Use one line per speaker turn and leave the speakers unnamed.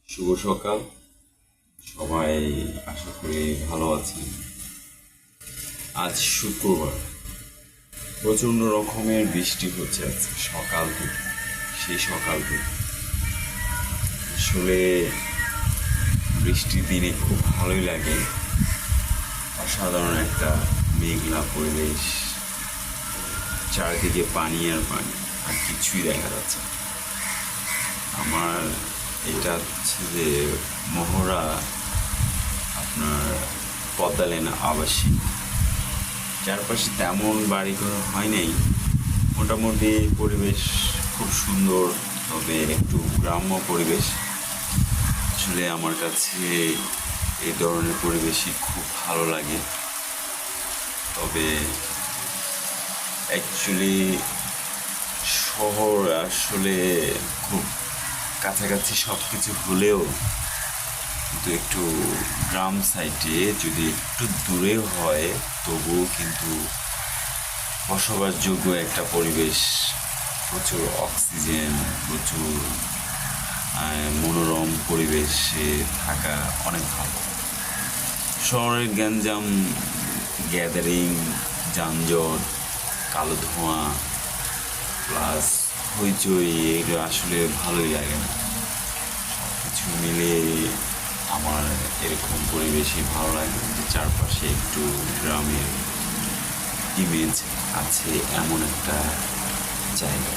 শুভ সকাল। সবাই আশা করি ভালো আছেন। আজ শুক্রবার, প্রচণ্ড রকমের বৃষ্টি হচ্ছে আজকে সকাল থেকে। সেই সকাল থেকে আসলে বৃষ্টির দিনে খুব ভালোই লাগে। অসাধারণ একটা মেঘলা পরিবেশ, চারিদিকে পানি আর পানি, আর কিছুই দেখা যাচ্ছে না। আমার এটা হচ্ছে যে মহড়া, আপনার পদ্মা লেন আবাসিক। চারপাশে তেমন বাড়িঘর হয় নাই, মোটামুটি পরিবেশ খুব সুন্দর, তবে একটু গ্রাম্য পরিবেশ। আসলে আমার কাছে এই ধরনের পরিবেশই খুব ভালো লাগে। তবে অ্যাকচুয়ালি শহর আসলে খুব কাছাকাছি সব কিছু হলেও কিন্তু একটু গ্রাম সাইডে যদি একটু দূরে হয় তবুও কিন্তু বসবাসযোগ্য একটা পরিবেশ, প্রচুর অক্সিজেন, প্রচুর মনোরম পরিবেশে থাকা অনেক ভালো। শহরের গ্যাঞ্জাম, গ্যাদারিং, যানজট, কালো ধোঁয়া প্লাস হইচই, এগুলো আসলে ভালোই লাগে না। সব কিছু মিলে আমার এরকম পরিবেশই ভালো লাগে, যে চারপাশে একটু গ্রামের ইমেজ আছে এমন একটা জায়গা।